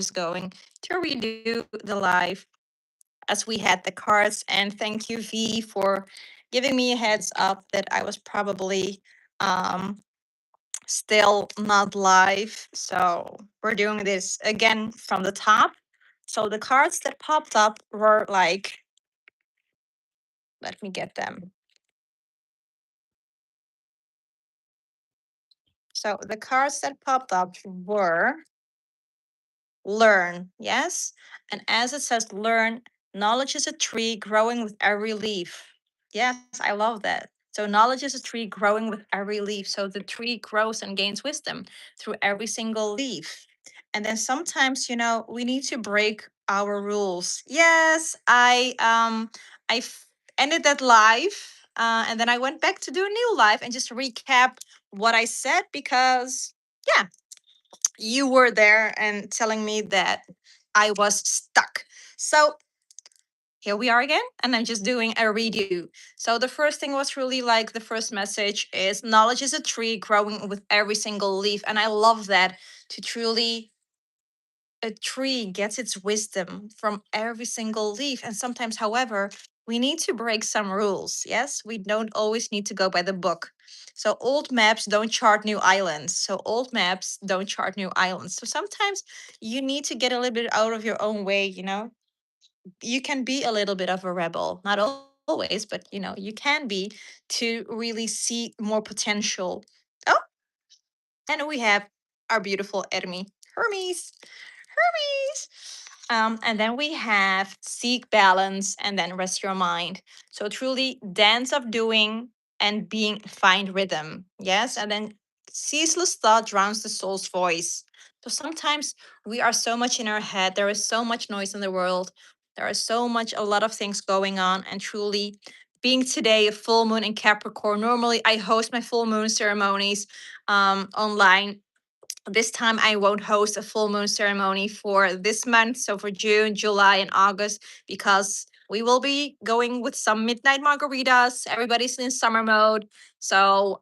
just going to redo the live as we had the cards. And thank you, V, for giving me a heads up that I was probably um, still not live. So we're doing this again from the top. So the cards that popped up were like, let me get them. So the cards that popped up were learn, yes? And as it says, learn, knowledge is a tree growing with every leaf. Yes, I love that. So knowledge is a tree growing with every leaf. So the tree grows and gains wisdom through every single leaf. And then sometimes, we need to break our rules. Yes, I ended that live. And then I went back to do a new live and just recap what I said because yeah, you were there and telling me that I was stuck. So here we are again, and I'm just doing a redo. So the first thing was really like the first message is knowledge is a tree growing with every single leaf. And I love that, to truly a tree gets its wisdom from every single leaf. And sometimes, however, we need to break some rules. Yes, we don't always need to go by the book. So old maps don't chart new islands. So old maps don't chart new islands. So sometimes you need to get a little bit out of your own way. You can be a little bit of a rebel, not always, but you can be, to really see more potential. Oh, and we have our beautiful Hermes. Hermes. And then we have seek balance and then rest your mind. So truly dance of doing and being find rhythm. Yes. And then ceaseless thought drowns the soul's voice. So sometimes we are so much in our head. There is so much noise in the world. There are a lot of things going on. And truly being today a full moon in Capricorn. Normally I host my full moon ceremonies online. This time I won't host a full moon ceremony for this month, so for June, July, and August, because we will be going with some midnight margaritas. Everybody's in summer mode. So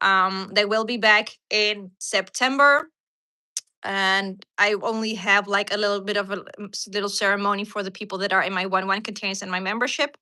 they will be back in September. And I only have like a little bit of a little ceremony for the people that are in my 1-1 containers and my membership.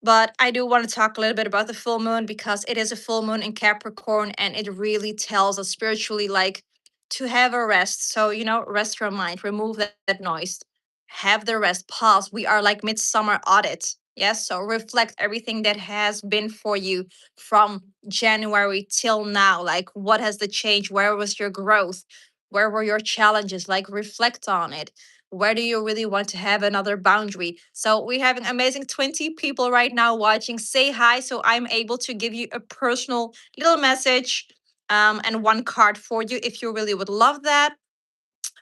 But I do want to talk a little bit about the full moon because it is a full moon in Capricorn and it really tells us spiritually like to have a rest. So, rest your mind, remove that noise, have the rest, pause. We are like midsummer audit. Yes. So reflect everything that has been for you from January till now. Like, what has the change? Where was your growth? Where were your challenges? Like, reflect on it. Where do you really want to have another boundary? So we're having amazing 20 people right now watching. Say hi so I'm able to give you a personal little message and one card for you if you really would love that.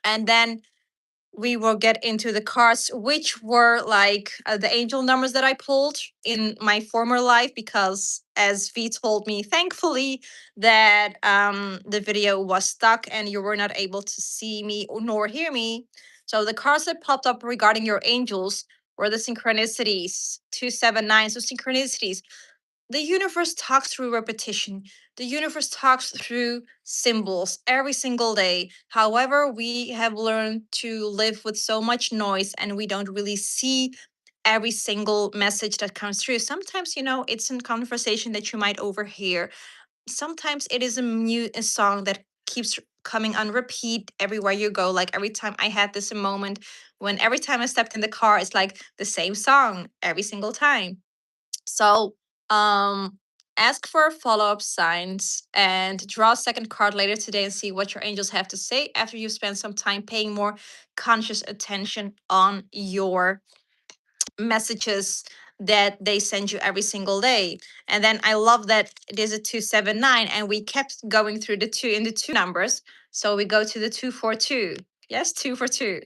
And then we will get into the cards, which were like the angel numbers that I pulled in my former life, because as V told me, thankfully, that the video was stuck and you were not able to see me nor hear me. So the cards that popped up regarding your angels were the synchronicities, 279. So synchronicities, the universe talks through repetition. The universe talks through symbols every single day. However, we have learned to live with so much noise and we don't really see every single message that comes through. Sometimes, it's a conversation that you might overhear. Sometimes it is a song that keeps coming on repeat everywhere you go. Like every time I had this moment when every time I stepped in the car, it's like the same song every single time. So, ask for follow-up signs and draw a second card later today and see what your angels have to say after you spend some time paying more conscious attention on your messages that they send you every single day. And then I love that it is a 279 and we kept going through the 2 in the 2 numbers. So we go to the 242. Yes, 242.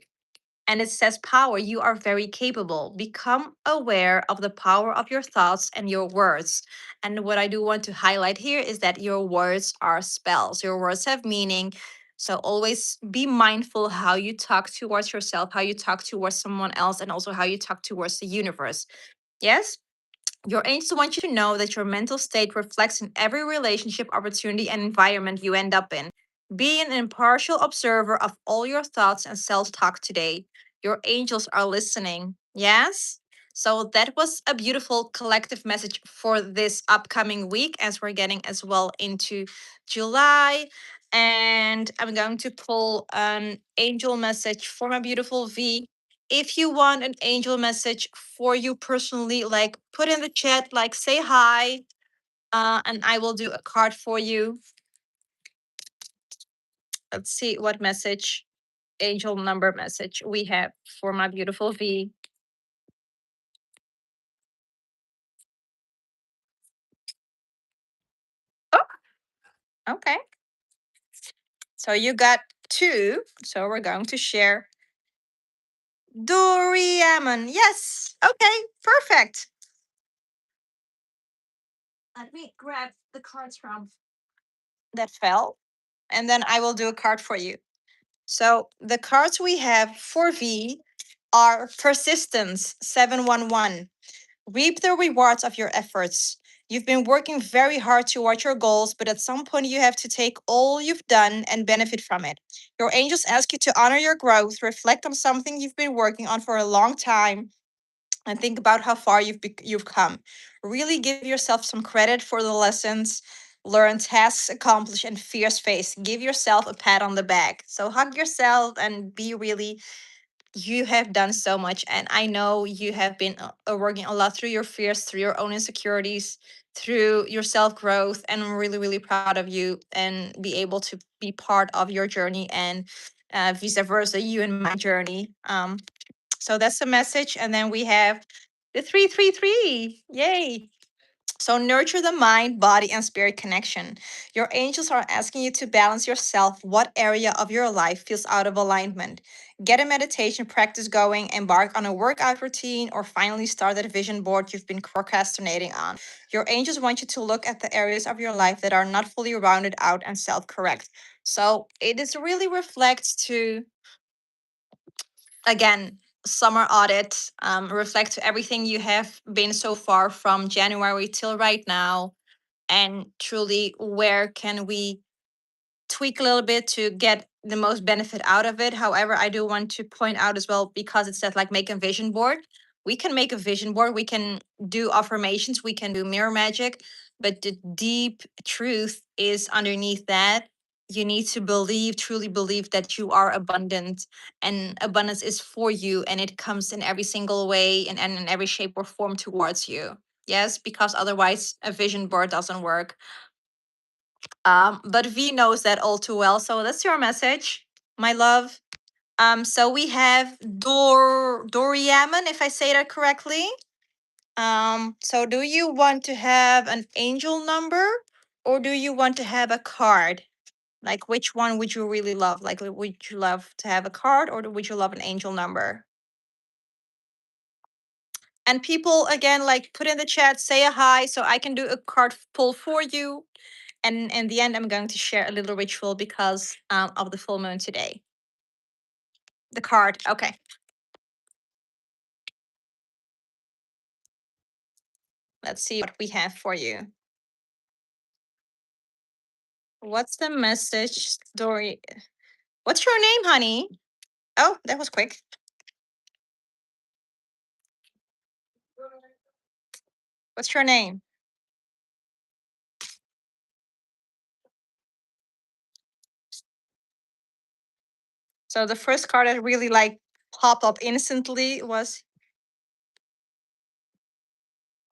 And it says power. You are very capable. Become aware of the power of your thoughts and your words. And what I do want to highlight here is that your words are spells. Your words have meaning. So always be mindful how you talk towards yourself, how you talk towards someone else, and also how you talk towards the universe. Yes? Your angels want you to know that your mental state reflects in every relationship, opportunity, and environment you end up in. Be an impartial observer of all your thoughts and self talk today. Your angels are listening. Yes? So that was a beautiful collective message for this upcoming week as we're getting as well into July. And I'm going to pull an angel message for my beautiful V. If you want an angel message for you personally, like put in the chat, like say hi, and I will do a card for you. Let's see what message, angel number message we have for my beautiful V. Oh, okay. So you got two. So we're going to share Doriamon. Yes. Okay. Perfect. Let me grab the cards from that fell, and then I will do a card for you. So the cards we have for V are Persistence 711. Reap the rewards of your efforts. You've been working very hard toward your goals, but at some point you have to take all you've done and benefit from it. Your angels ask you to honor your growth, reflect on something you've been working on for a long time, and think about how far you've come. Really give yourself some credit for the lessons learned, tasks accomplished, and fears faced. Give yourself a pat on the back. So hug yourself and be really, you have done so much, and I know you have been working a lot through your fears, through your own insecurities, through your self growth, and I'm really really proud of you and be able to be part of your journey, and vice versa, you and my journey. So that's the message, and then we have the 333. Yay. So nurture the mind, body, and spirit connection. Your angels are asking you to balance yourself. What area of your life feels out of alignment? Get a meditation practice going, embark on a workout routine, or finally start that vision board you've been procrastinating on. Your angels want you to look at the areas of your life that are not fully rounded out and self-correct. So it is really reflects to, again, summer audit, reflect to everything you have been so far from January till right now, and truly where can we tweak a little bit to get the most benefit out of it. However, I do want to point out as well, because it says like make a vision board. We can make a vision board, we can do affirmations, we can do mirror magic, but the deep truth is underneath that. You need to believe, truly believe that you are abundant, and abundance is for you, and it comes in every single way and in every shape or form towards you. Yes, because otherwise a vision board doesn't work. But V knows that all too well. So that's your message, my love. So we have Doriaman, if I say that correctly. So do you want to have an angel number, or do you want to have a card? Like which one would you really love? Like would you love to have a card, or would you love an angel number? And people again, like put in the chat, say a hi so I can do a card pull for you. And in the end, I'm going to share a little ritual because of the full moon today. The card. Okay. Let's see what we have for you. What's the message, Dory? What's your name, honey? Oh, that was quick. What's your name? So the first card that really like popped up instantly was,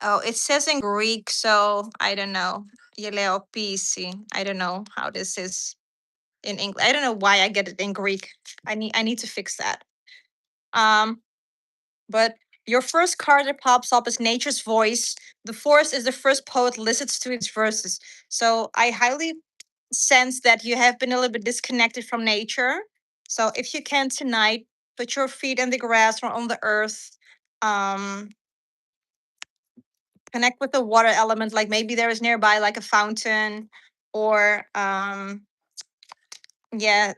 oh, it says in Greek, so I don't know. Yeleopisi. I don't know how this is in English. I don't know why I get it in Greek. I need to fix that. But your first card that pops up is Nature's Voice. The forest is the first poet listens to its verses. So I highly sense that you have been a little bit disconnected from nature. So if you can tonight, put your feet in the grass or on the earth. Um, Connect with the water element. Like maybe there is nearby like a fountain, or yeah,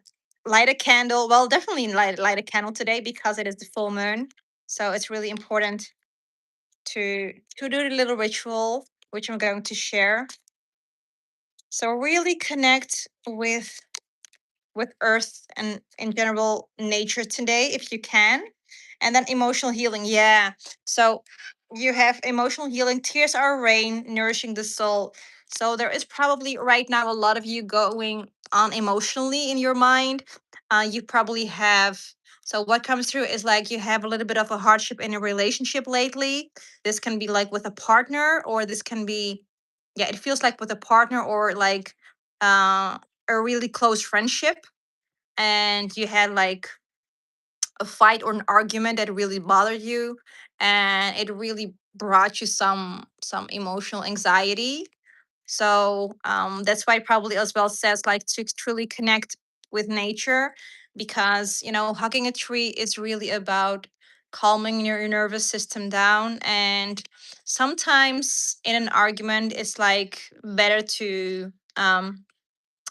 light a candle. Well, definitely light a candle today because it is the full moon. So it's really important to do the little ritual which I'm going to share. So really connect with with earth and in general nature today if you can. And then emotional healing, yeah. So you have emotional healing, tears are rain, nourishing the soul. So there is probably right now a lot of you going on emotionally in your mind. You probably have, so what comes through is like you have a little bit of a hardship in a relationship lately. This can be like with a partner, or this can be, yeah, it feels like with a partner, or like uh, a really close friendship, and you had like a fight or an argument that really bothered you, and it really brought you some emotional anxiety. So that's why probably as well says like to truly connect with nature, because you know hugging a tree is really about calming your nervous system down. And sometimes in an argument it's like better to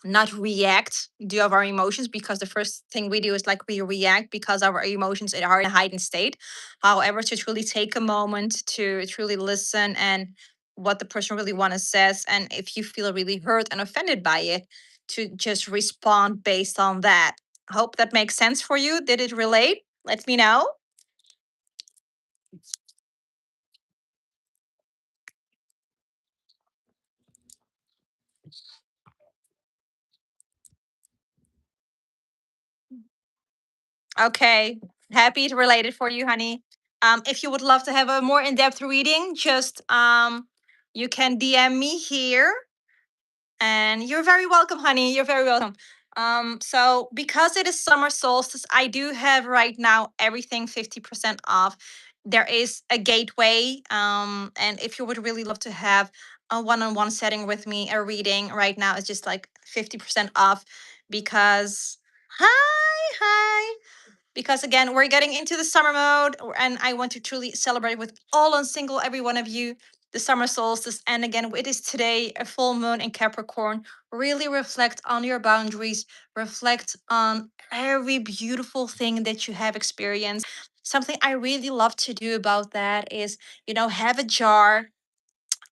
not react due of our emotions, because the first thing we do is like we react because our emotions are in a heightened state. However, to truly take a moment to truly listen and what the person really want to says, and if you feel really hurt and offended by it, to just respond based on that. Hope that makes sense for you. Did it relate? Let me know. Okay, happy to relate it for you, honey. If you would love to have a more in-depth reading, just you can DM me here. And you're very welcome, honey. You're very welcome. So because it is summer solstice, I do have right now everything 50% off. There is a gateway. And if you would really love to have a one-on-one setting with me, a reading right now is just like 50% off, because hi because again we're getting into the summer mode, and I want to truly celebrate with all and single every one of you the summer solstice. And again, it is today a full moon in Capricorn. Really reflect on your boundaries, reflect on every beautiful thing that you have experienced. Something I really love to do about that is, you know, have a jar,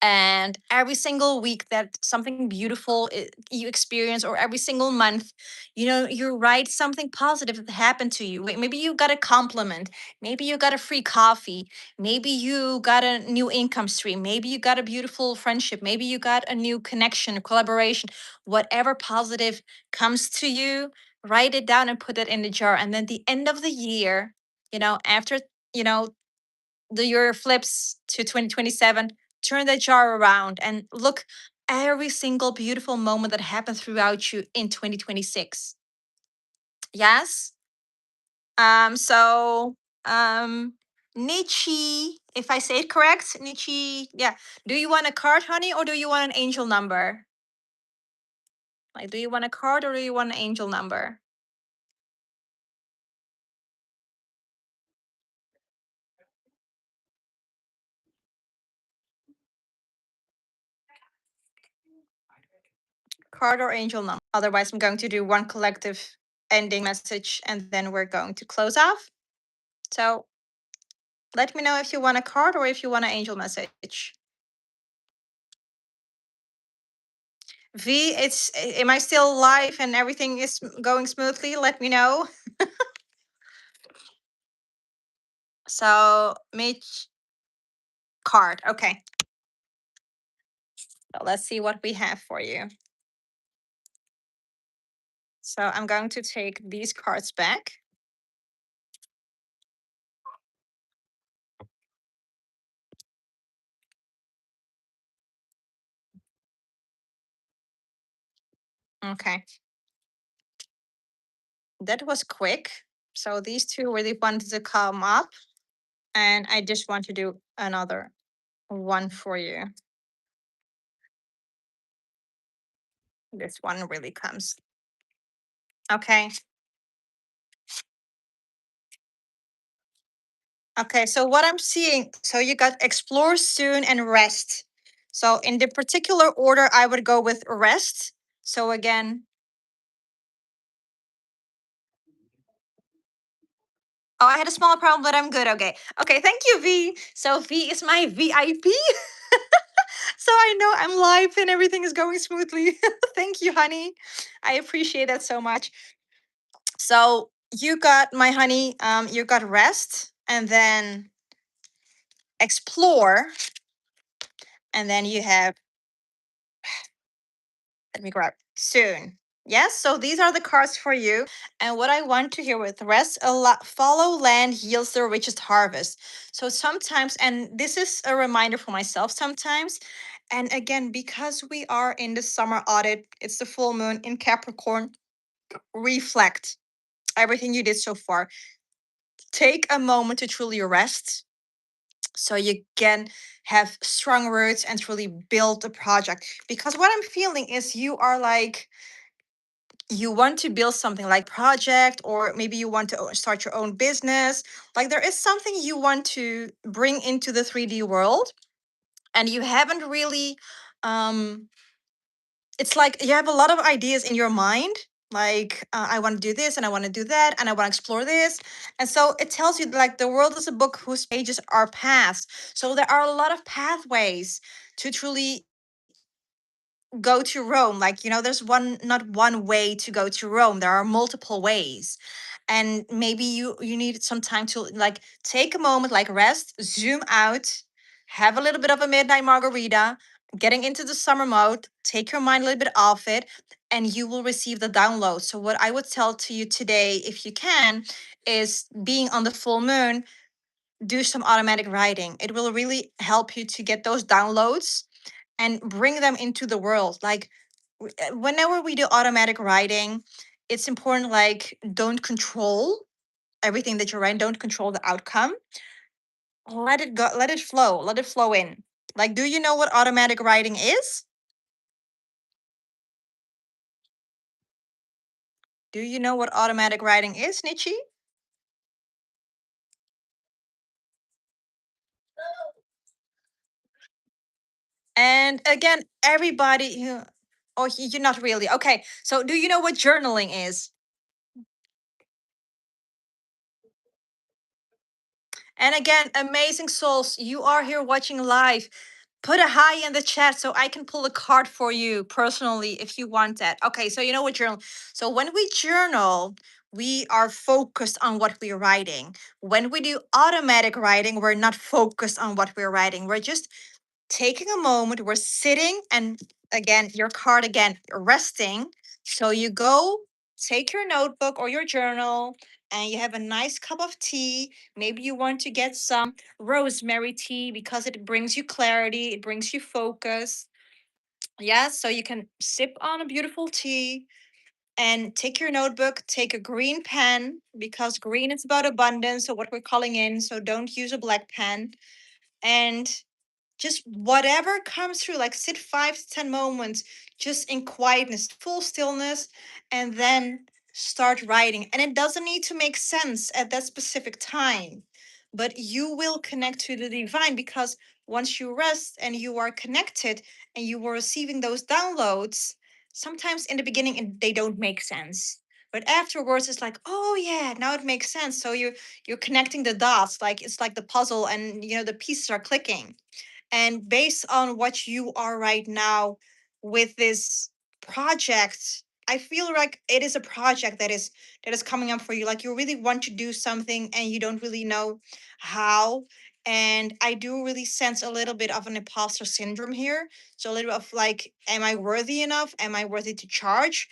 and every single week that something beautiful you experience, or every single month, you know, you write something positive that happened to you. Maybe you got a compliment, maybe you got a free coffee, maybe you got a new income stream, maybe you got a beautiful friendship, maybe you got a new connection, collaboration. Whatever positive comes to you, write it down and put it in the jar. And then the end of the year, you know, after, you know, the year flips to 2027, turn that jar around and look every single beautiful moment that happened throughout you in 2026. Yes. So um Nietzsche, if I say it correct, Nietzsche, yeah. Do you want a card, honey, or do you want an angel number? Like, do you want a card or do you want an angel number? Card or angel number. Otherwise, I'm going to do one collective ending message and then we're going to close off. So let me know if you want a card or if you want an angel message. V, am I still live and everything is going smoothly? Let me know. So, Mitch, card. Okay. So let's see what we have for you. So I'm going to take these cards back. Okay. That was quick. So these two really wanted to come up, and I just want to do another one for you. This one really comes. Okay. Okay, so what I'm seeing, so you got explore soon and rest. So in the particular order, I would go with rest. So again, oh, I had a small problem, but I'm good. Okay. Okay, thank you, V. So V is my VIP. So I know I'm live and everything is going smoothly. Thank you, honey. I appreciate that so much. So you got, my honey, you got rest, and then explore, and then you have, let me grab, soon. Yes, so these are the cards for you. And what I want to hear with rest, follow land yields the richest harvest. So sometimes, and this is a reminder for myself sometimes, and again, because we are in the summer audit, it's the full moon in Capricorn, reflect everything you did so far. Take a moment to truly rest so you can have strong roots and truly build a project. Because what I'm feeling is you are like, you want to build something like project, or maybe you want to start your own business. Like there is something you want to bring into the 3D world, and you haven't really um it's like you have a lot of ideas in your mind, like I want to do this and I want to do that and I want to explore this. And so it tells you like the world is a book whose pages are paths. So there are a lot of pathways to truly go to Rome. Like, there's not one way to go to Rome. There are multiple ways. And maybe you need some time to like take a moment, like rest, zoom out, have a little bit of a midnight margarita, getting into the summer mode, take your mind a little bit off it, and you will receive the download. So what I would tell to you today, if you can, is being on the full moon, do some automatic writing. It will really help you to get those downloads and bring them into the world. Like whenever we do automatic writing, it's important, like don't control everything that you're writing, don't control the outcome. Let it go, let it flow in. Like, do you know what automatic writing is? Do you know what automatic writing is, Nietzsche? And again, everybody who, oh, you're not really. Okay, so do you know what journaling is? And again, amazing souls, you are here watching live. Put a hi in the chat so I can pull a card for you personally if you want that. Okay, so you know what journal. So when we journal, we are focused on what we're writing. When we do automatic writing, we're not focused on what we're writing. We're just taking a moment, we're sitting, and again, your card again, resting. So you go take your notebook or your journal and you have a nice cup of tea. Maybe you want to get some rosemary tea because it brings you clarity, it brings you focus. Yeah, so you can sip on a beautiful tea and take your notebook, take a green pen because green is about abundance, so what we're calling in, so don't use a black pen. And just whatever comes through, like sit 5 to 10 moments just in quietness, full stillness, and then start writing. And it doesn't need to make sense at that specific time, but you will connect to the divine, because once you rest and you are connected and you are receiving those downloads, sometimes in the beginning they don't make sense, but afterwards it's like, oh yeah, now it makes sense. So you're connecting the dots, like it's like the puzzle, and the pieces are clicking. And based on what you are right now with this project, I feel like it is a project that is coming up for you. Like you really want to do something and you don't really know how. And I do really sense a little bit of an imposter syndrome here. So a little bit of like, am I worthy enough? Am I worthy to charge?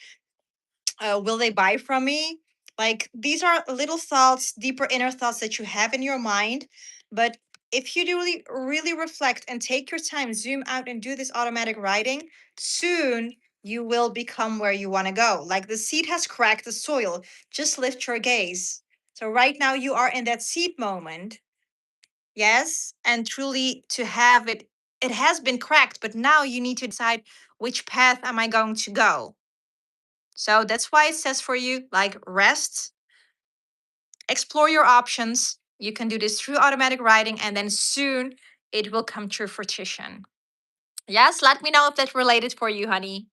Will they buy from me? Like these are little thoughts, deeper inner thoughts that you have in your mind. But if you do really reflect and take your time, zoom out and do this automatic writing, soon you will become where you want to go. Like the seed has cracked the soil. Just lift your gaze. So right now you are in that seed moment. Yes. And truly to have it, it has been cracked, but now you need to decide, which path am I going to go? So that's why it says for you, like rest, explore your options. You can do this through automatic writing, and then soon it will come to fruition. Yes, let me know if that's related for you, honey.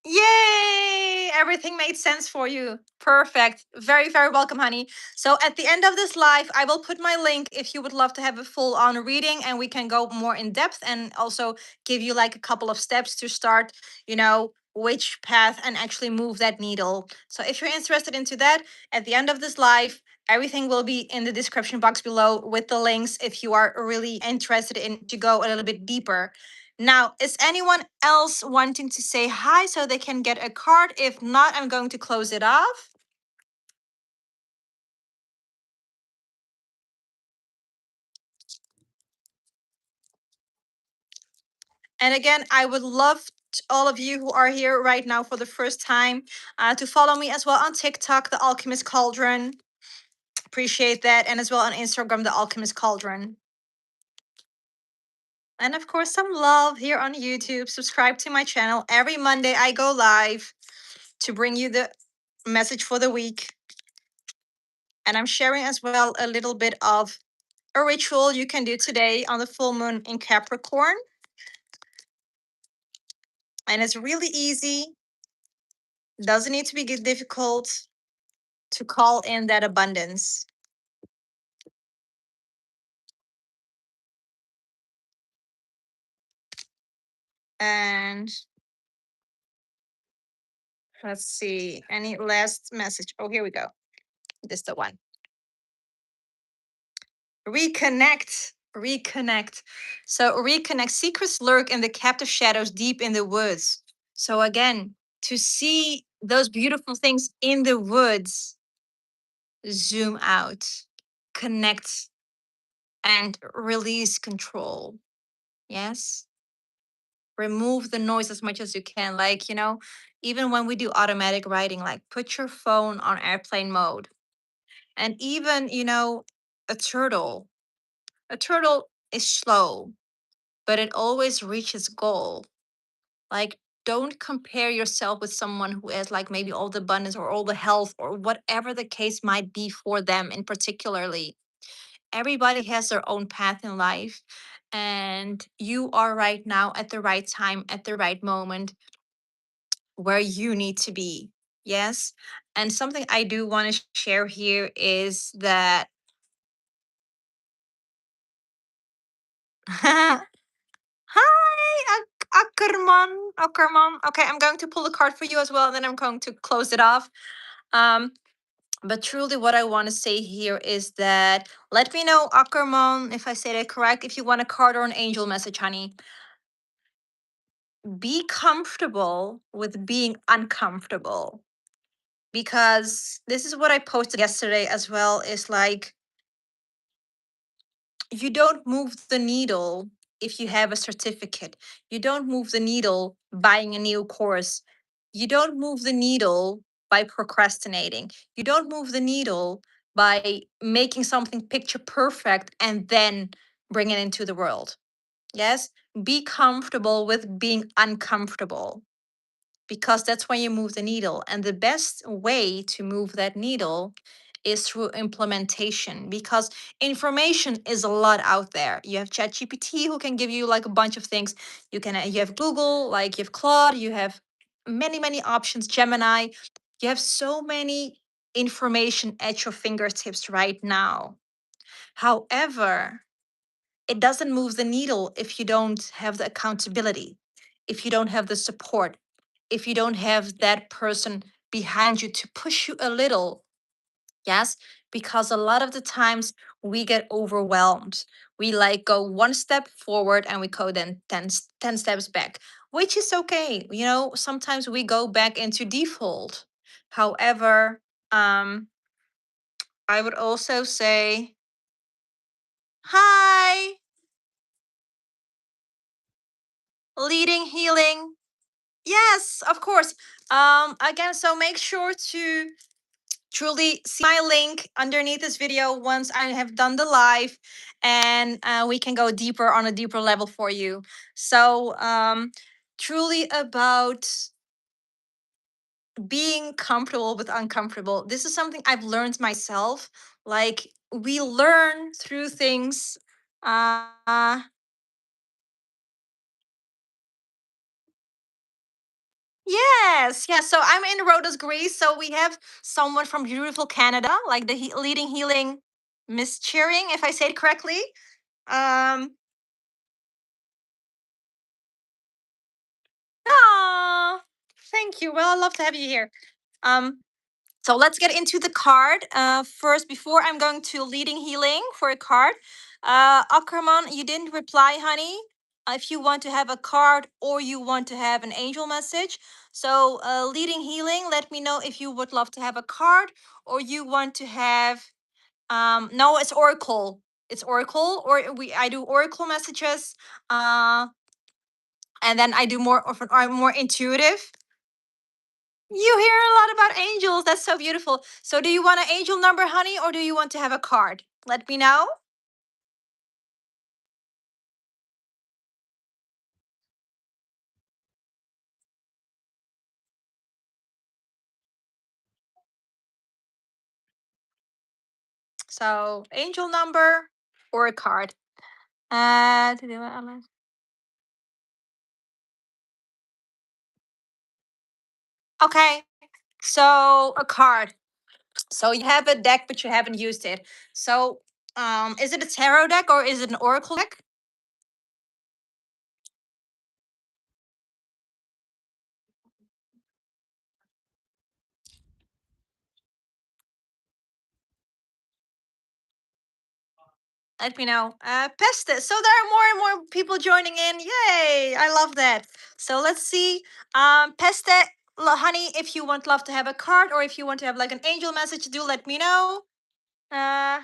Yay! everything made sense for you. Perfect. Very, very welcome, honey. So at the end of this live, I will put my link if you would love to have a full on reading and we can go more in depth and also give you like a couple of steps to start, which path and actually move that needle. So if you're interested into that, at the end of this live, everything will be in the description box below with the links if you are really interested in to go a little bit deeper. Now, is anyone else wanting to say hi so they can get a card? If not, I'm going to close it off. And again, I would love all of you who are here right now for the first time to follow me as well on TikTok, the Alchemist Cauldron. Appreciate that. And as well on Instagram, the Alchemist Cauldron. And of course, some love here on YouTube. Subscribe to my channel. Every Monday, I go live to bring you the message for the week. And I'm sharing as well a little bit of a ritual you can do today on the full moon in Capricorn. And it's really easy. Doesn't need to be difficult to call in that abundance. And let's see, any last message? Oh, here we go. This is the one. Reconnect. Reconnect. So reconnect. Secrets lurk in the captive shadows deep in the woods. So again, to see those beautiful things in the woods, zoom out, connect, and release control. Yes. Remove the noise as much as you can. Like, even when we do automatic writing, like put your phone on airplane mode. And even, a turtle. A turtle is slow, but it always reaches goal. Like, don't compare yourself with someone who has like maybe all the abundance or all the health or whatever the case might be for them in particularly. Everybody has their own path in life, and you are right now at the right time, at the right moment where you need to be. Yes. And something I do want to share here is that hi, Ackerman. Ackerman. Okay, I'm going to pull a card for you as well, and then I'm going to close it off. Um, but truly, what I want to say here is that let me know, Ackerman, if I say that correct, if you want a card or an angel message, honey. Be comfortable with being uncomfortable. Because this is what I posted yesterday as well, is like, you don't move the needle if you have a certificate. You don't move the needle buying a new course. You don't move the needle by procrastinating. You don't move the needle by making something picture perfect and then bring it into the world. Yes? Be comfortable with being uncomfortable, because that's when you move the needle. And the best way to move that needle is through implementation, because information is a lot out there. You have ChatGPT who can give you like a bunch of things. You have Google, like you have Claude, you have many, many options, Gemini. You have so many information at your fingertips right now. However, it doesn't move the needle if you don't have the accountability, if you don't have the support, if you don't have that person behind you to push you a little. Yes, because a lot of the times we get overwhelmed. We like go one step forward and we go then 10 steps back, which is okay. Sometimes we go back into default. However, I would also say, hi, leading healing. Yes, of course. Again, so make sure to truly see my link underneath this video once I have done the live, and we can go deeper on a deeper level for you. So, truly about being comfortable with uncomfortable. This is something I've learned myself. Like, we learn through things. Uh, Yes, yes. So I'm in Rhodes, Greece. So we have someone from beautiful Canada, like the leading healing Miss Cheering, if I say it correctly. Um, ah, thank you. Well, I'd love to have you here. Um, so let's get into the card. First, before I'm going to leading healing for a card. Ackerman, you didn't reply, honey. If you want to have a card or you want to have an angel message. So, leading healing, let me know if you would love to have a card or you want to have no, it's oracle. It's oracle or I do oracle messages. Uh and then I do more of more intuitive. You hear a lot about angels. That's so beautiful. So, do you want an angel number, honey, or do you want to have a card? Let me know. So, angel number or a card. Uh, okay, so a card. So you have a deck, but you haven't used it. So, is it a tarot deck or is it an oracle deck? Let me know. Peste. So there are more and more people joining in. Yay! I love that. So let's see. Peste, honey, if you want love to have a card or if you want to have like an angel message, do let me know. Uh,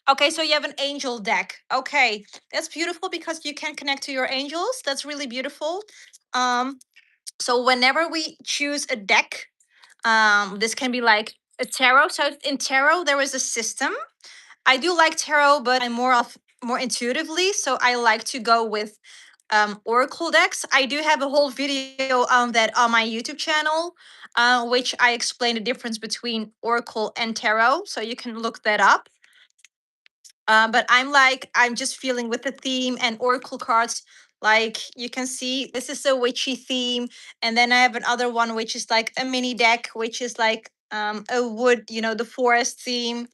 okay, so you have an angel deck. Okay, that's beautiful because you can connect to your angels. That's really beautiful. Um, so whenever we choose a deck, this can be like a tarot. So in tarot, there is a system. I do like tarot, but I'm more intuitively. So I like to go with oracle decks. I do have a whole video on that on my YouTube channel, which I explain the difference between oracle and tarot. So you can look that up. But I'm just feeling with the theme and oracle cards. Like you can see, this is a witchy theme, and then I have another one which is like a mini deck, which is like a wood, the forest theme.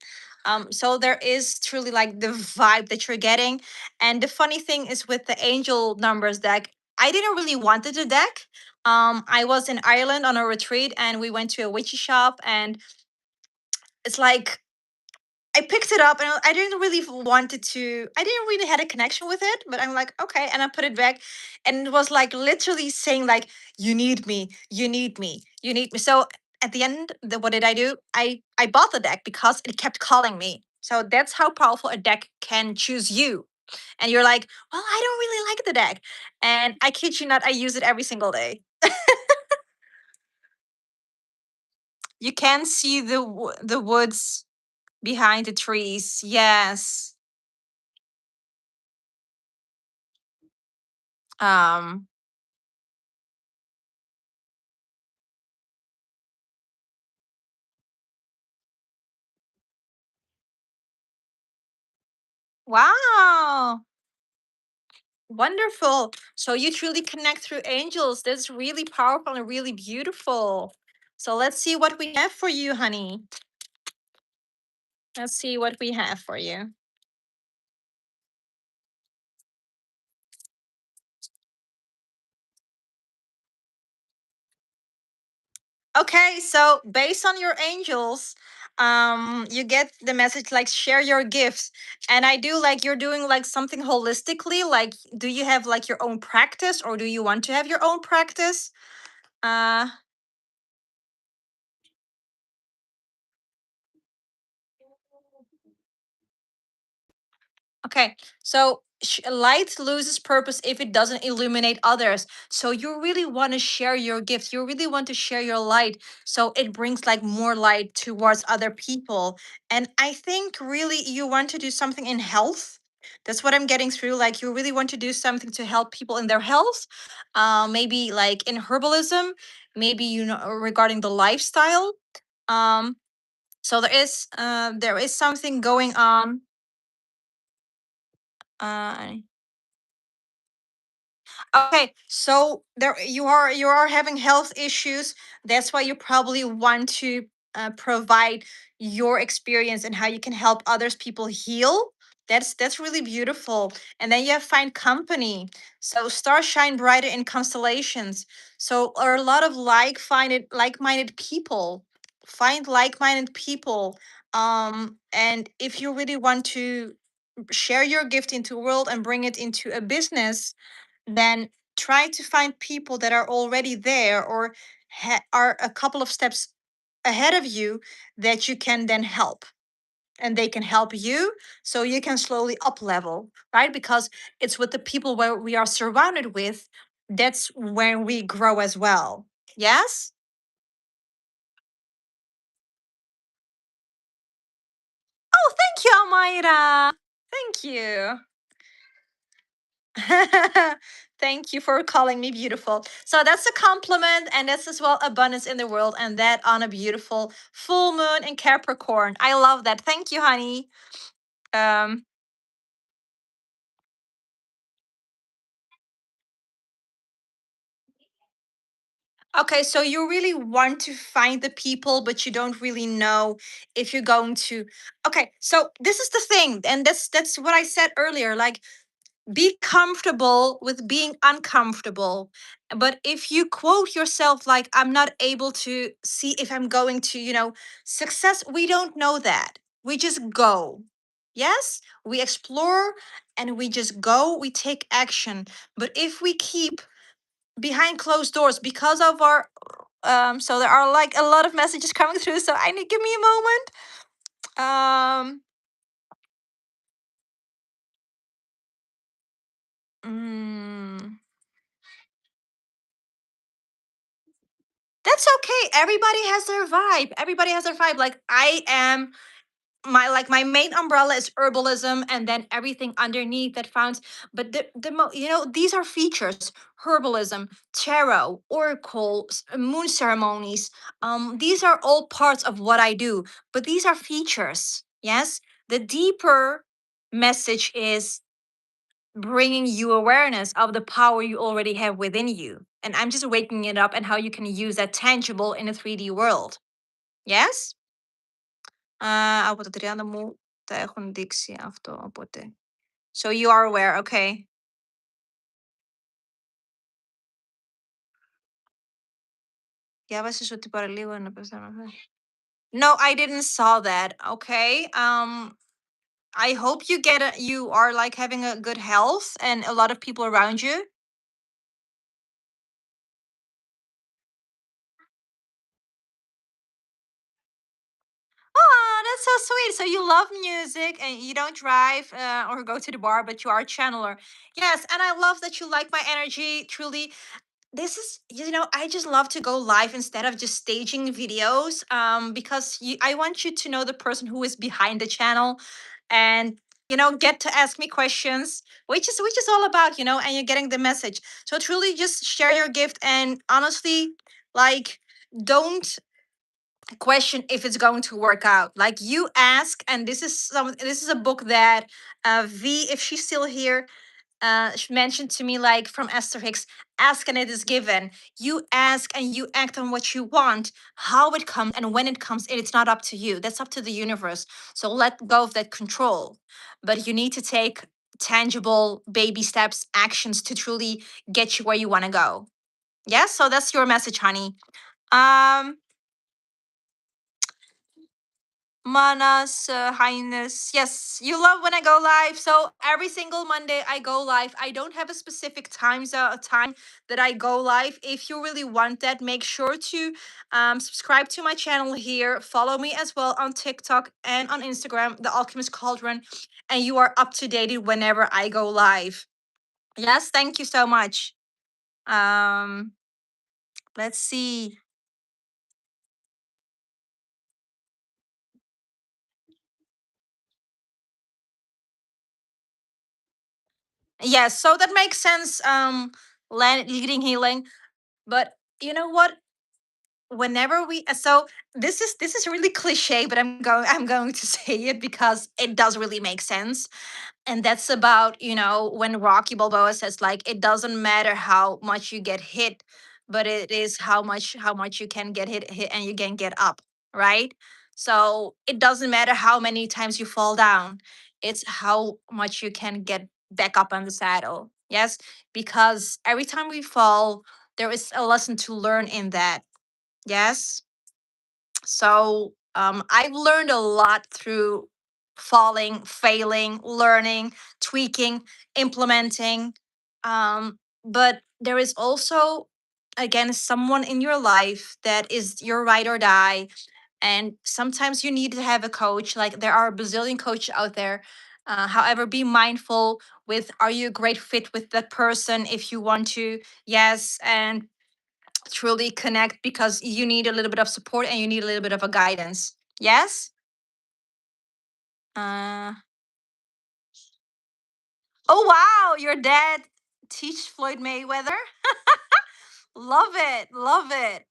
So there is truly like the vibe that you're getting. And the funny thing is with the angel numbers deck, I didn't really wanted the deck. I was in Ireland on a retreat, and we went to a witchy shop, and it's like I picked it up and I didn't really wanted to. I didn't really had a connection with it, but I'm like, okay, and I put it back, and it was like literally saying like, "You need me, you need me, you need me." So at the end, what did I do? I bought the deck because it kept calling me. So that's how powerful a deck can choose you. And you're like, well, I don't really like the deck, and I kid you not, I use it every single day. You can see the woods behind the trees. Yes. Um, wow. Wonderful. So you truly connect through angels. That's really powerful and really beautiful. So let's see what we have for you, honey. Let's see what we have for you. Okay, so based on your angels, you get the message like share your gifts. And I do like you're doing like something holistically. Like, do you have like your own practice or do you want to have your own practice? Uh Okay, so light loses purpose if it doesn't illuminate others. So you really want to share your gifts. You really want to share your light. So it brings like more light towards other people. And I think really you want to do something in health. That's what I'm getting through. Like you really want to do something to help people in their health. Maybe like in herbalism, maybe regarding the lifestyle. Um, so there is something going on Uh, Okay, so there you are having health issues. That's why you probably want to provide your experience and how you can help others people heal. That's really beautiful. And then you have find company. So stars shine brighter in constellations. So are a lot of like-minded people. Find like-minded people. And if you really want to share your gift into the world and bring it into a business, then try to find people that are already there or are a couple of steps ahead of you that you can then help, and they can help you, so you can slowly up level, right? Because it's with the people where we are surrounded with, that's when we grow as well. Yes. Oh, thank you, Almaira. Thank you. Thank you for calling me beautiful. So that's a compliment, and that's as well abundance in the world, and that on a beautiful full moon in Capricorn. I love that. Thank you, honey. Um, okay, so you really want to find the people, but you don't really know if you're going to. Okay, so this is the thing, and that's what I said earlier. Like, be comfortable with being uncomfortable. But if you quote yourself like, I'm not able to see if I'm going to, success, we don't know that. We just go. Yes, we explore and we just go, we take action. But if we keep behind closed doors because of our so there are like a lot of messages coming through, so I need give me a moment. Mm, That's okay. Everybody has their vibe. Everybody has their vibe. Like, I am my main umbrella is herbalism, and then everything underneath that founds. But these are features: herbalism, tarot, oracle, moon ceremonies. These are all parts of what I do. But these are features. Yes, the deeper message is bringing you awareness of the power you already have within you. And I'm just waking it up and how you can use that tangible in a 3D world. Yes? Από τα 30 μου τα έχουν δείξει αυτό, οπότε. So you are aware, okay. Διάβασες ότι παραλίγο να πεθάνω. No, I didn't saw that. Okay. I hope you are like having a good health and a lot of people around you. Oh, that's so sweet. So you love music and you don't drive or go to the bar, but you are a channeler. Yes, and I love that you like my energy. Truly, this is, I just love to go live instead of just staging videos. Because I want you to know the person who is behind the channel, and get to ask me questions, which is all about, and you're getting the message. So truly, just share your gift, and honestly, like, don't question if it's going to work out. Like, you ask, and this is a book that V, if she's still here, she mentioned to me, like, from Esther Hicks: ask and it is given. You ask and you act on what you want. How it comes and when it comes, it's not up to you. That's up to the universe. So let go of that control. But you need to take tangible baby steps, actions to truly get you where you want to go. Yes, so that's your message, honey. Um Manas, Highness. Yes, you love when I go live. So every single Monday I go live. I don't have a specific time that I go live. If you really want that, make sure to subscribe to my channel here. Follow me as well on TikTok and on Instagram, the Alchemist Cauldron, and you are up to date whenever I go live. Yes, thank you so much. Um, let's see. Yes, so that makes sense. Leading healing. But you know what? whenever we so this is really cliche, but I'm going to say it because it does really make sense. And that's about, when Rocky Balboa says, like, it doesn't matter how much you get hit, but it is how much you can get hit and you can get up, right? So it doesn't matter how many times you fall down, it's how much you can get back up on the saddle. Yes, because every time we fall, there is a lesson to learn in that. Yes. So I've learned a lot through falling, failing, learning, tweaking, implementing. But there is also, again, someone in your life that is your ride or die. And sometimes you need to have a coach. Like, there are a bazillion coaches out there. However, be mindful with, are you a great fit with that person if you want to? Yes. And truly connect, because you need a little bit of support and you need a little bit of a guidance. Yes. uh oh, wow, your dad teach Floyd Mayweather. Love it, love it.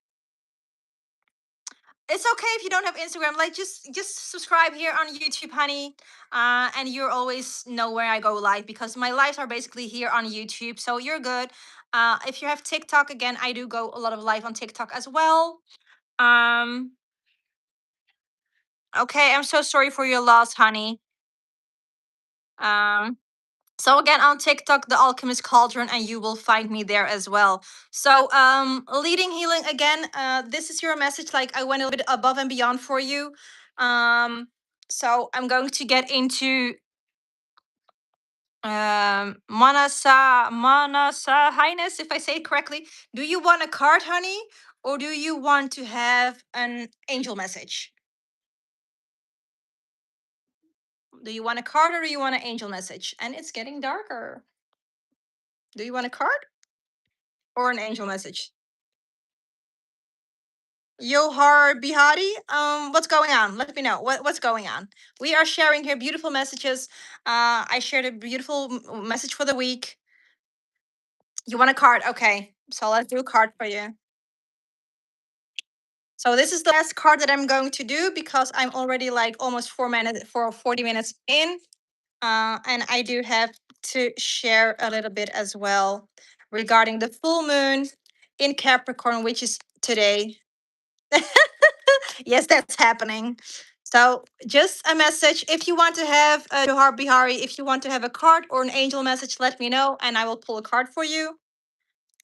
It's okay if you don't have Instagram, like, just subscribe here on YouTube, honey. And you'll always know where I go live, because my lives are basically here on YouTube, so you're good. If you have TikTok, again, I do go a lot of live on TikTok as well. um okay, I'm so sorry for your loss, honey. um So again, on TikTok, the Alchemist Cauldron, and you will find me there as well. So leading healing, again, this is your message. Like, I went a little bit above and beyond for you. So I'm going to get into Manasa Highness, if I say it correctly. Do you want a card, honey, or do you want to have an angel message? Do you want a card, or do you want an angel message? And it's getting darker. Do you want a card or an angel message? Yohar Bihari, what's going on? Let me know what's going on. We are sharing here beautiful messages. I shared a beautiful message for the week. You want a card? Okay, so let's do a card for you. So this is the last card that I'm going to do, because I'm already like almost 4 minutes, for 40 minutes in. And I do have to share a little bit as well regarding the full moon in Capricorn, which is today. Yes, that's happening. So, just a message. If you want to have a Johar Bihari, if you want to have a card or an angel message, let me know and I will pull a card for you.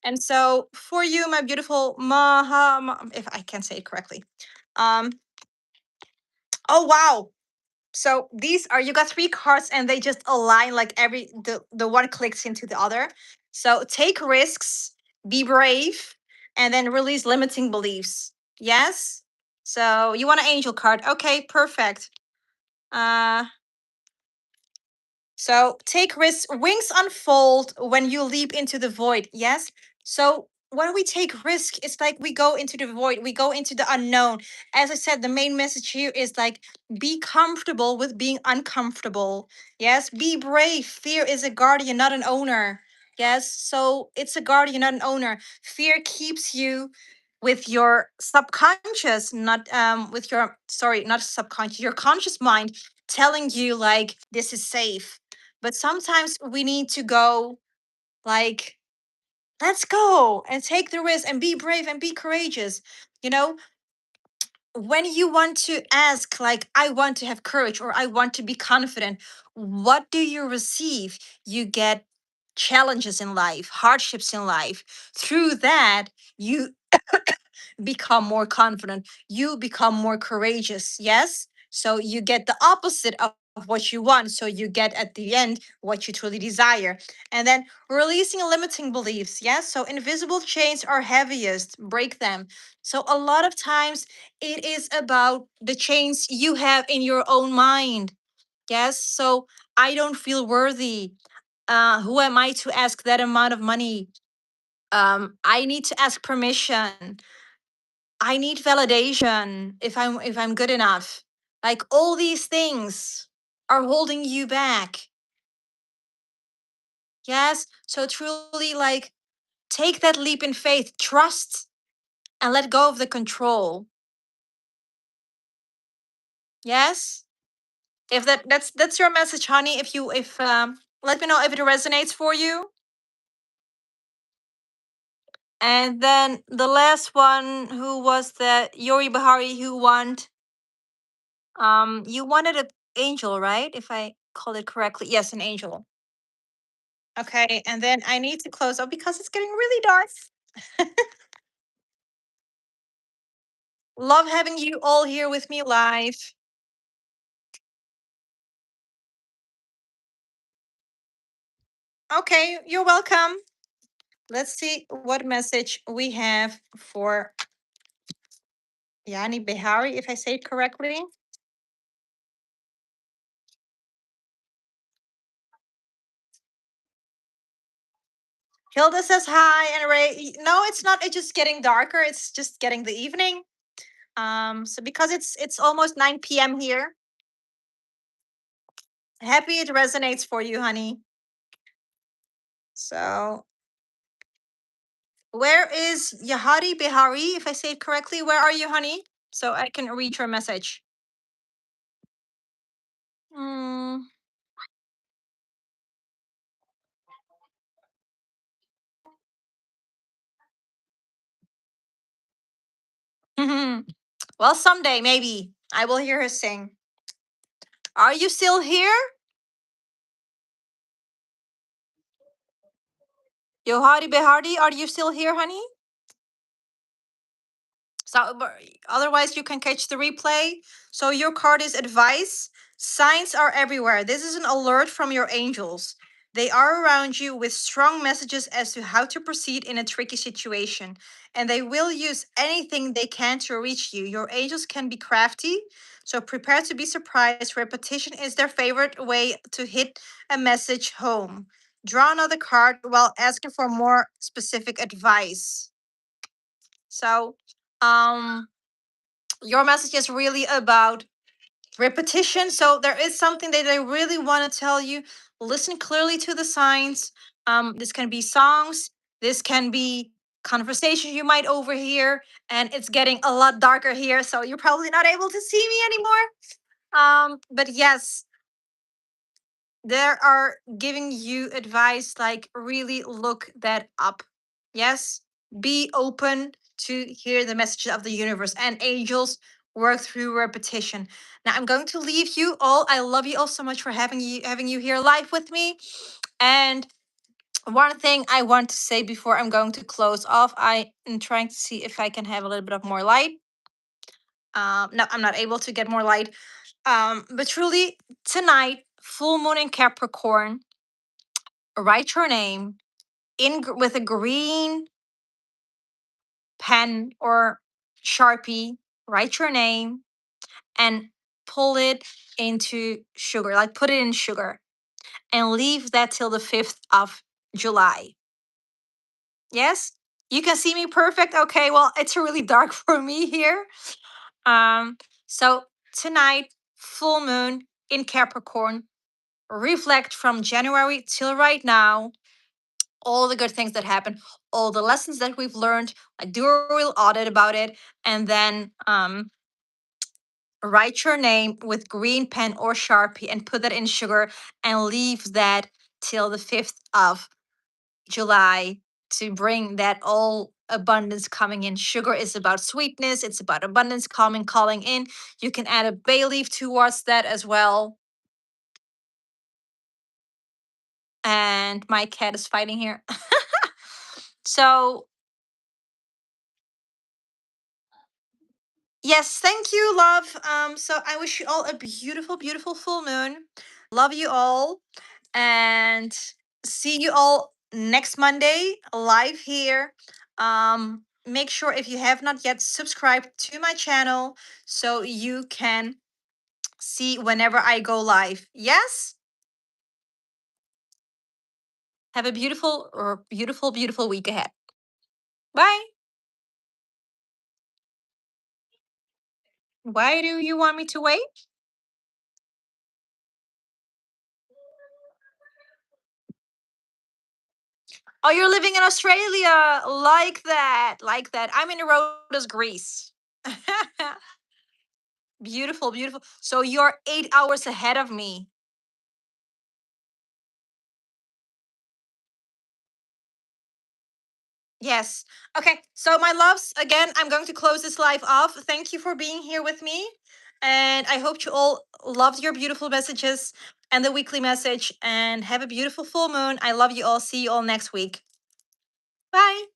And so, for you, my beautiful if I can say it correctly. Um, oh, wow. So these are, you got three cards and they just align, like the one clicks into the other. So take risks, be brave, and then release limiting beliefs. Yes. So you want an angel card? Okay, perfect. Uh so take risks, wings unfold when you leap into the void. Yes. So when we take risk, it's like we go into the void, we go into the unknown. As I said, the main message here is like, be comfortable with being uncomfortable. Yes. Be brave. Fear is a guardian, not an owner. Yes. So it's a guardian, not an owner. Fear keeps you with your subconscious, not with your, sorry, not subconscious, your conscious mind telling you like this is safe. But sometimes we need to go, like, let's go and take the risk and be brave and be courageous. You know, when you want to ask, like, I want to have courage or I want to be confident, what do you receive? You get challenges in life, hardships in life. Through that, you become more confident, you become more courageous. Yes. So you get the opposite of what you want. So you get at the end what you truly desire. And then releasing limiting beliefs. Yes. So invisible chains are heaviest, break them. So a lot of times it is about the chains you have in your own mind. Yes. So I don't feel worthy. Who am I to ask that amount of money? I need to ask permission. I need validation if I'm good enough. Like, all these things are holding you back. Yes. So truly, like, take that leap in faith. Trust. and let go of the control. Yes? If that's your message, honey. If let me know if it resonates for you. And then the last one, who was that? Yori Bahari, who want you wanted an angel, right? If I call it correctly. Yes, an angel. Okay, and then I need to close up because it's getting really dark. Love having you all here with me live. Okay, you're welcome. Let's see what message we have for Yani Behari, if I say it correctly. Hilda says hi, and Ray. No, it's not. It's just getting darker. It's just getting the evening. So because it's almost 9 p.m. here. Happy it resonates for you, honey. So where is Yahari Behari? If I say it correctly, where are you, honey? So I can read your message. Mm. Well, someday maybe I will hear her sing. Are you still here? Yohari Behari, are you still here, honey? So, otherwise, you can catch the replay. So, your card is advice. Signs are everywhere. This is an alert from your angels. They are around you with strong messages as to how to proceed in a tricky situation. And they will use anything they can to reach you. Your angels can be crafty, so prepare to be surprised. Repetition is their favorite way to hit a message home. Draw another card while asking for more specific advice. So, um, your message is really about repetition. So there is something that I really want to tell you. Listen clearly to the signs. This can be songs. This can be conversations you might overhear, and it's getting a lot darker here, so you're probably not able to see me anymore. But yes, there are giving you advice like really look that up. Yes, be open to hear the messages of the universe, and angels work through repetition. Now I'm going to leave you all. I love you all so much for having you here live with me. And one thing I want to say before I'm going to close off, I am trying to see if I can have a little bit of more light. No, I'm not able to get more light. But truly, tonight, full moon in Capricorn, write your name with a green pen or Sharpie, write your name and pull it into sugar, like put it in sugar and leave that till the 5th of July. Yes? You can see me perfect. Okay, well, it's really dark for me here. So tonight, full moon in Capricorn, reflect from January till right now, all the good things that happen, all the lessons that we've learned. I do a real audit about it, and then write your name with green pen or Sharpie and put that in sugar and leave that till the 5th of July to bring that all abundance coming in. Sugar is about sweetness, it's about abundance coming, calling in. You can add a bay leaf towards that as well. And my cat is fighting here. So, yes, thank you, love. So I wish you all a beautiful, beautiful full moon. Love you all, and see you all next Monday live here. Make sure if you have not yet subscribed to my channel so you can see whenever I go live. Yes? Have a beautiful or beautiful, beautiful week ahead. Bye. Why do you want me to wait? Oh, you're living in Australia. Like that. Like that. I'm in Rhodes, Greece. Beautiful, beautiful. So you're 8 hours ahead of me. Yes. Okay. So, my loves, again, I'm going to close this live off. Thank you for being here with me. And I hope you all loved your beautiful messages and the weekly message. And have a beautiful full moon. I love you all. See you all next week. Bye.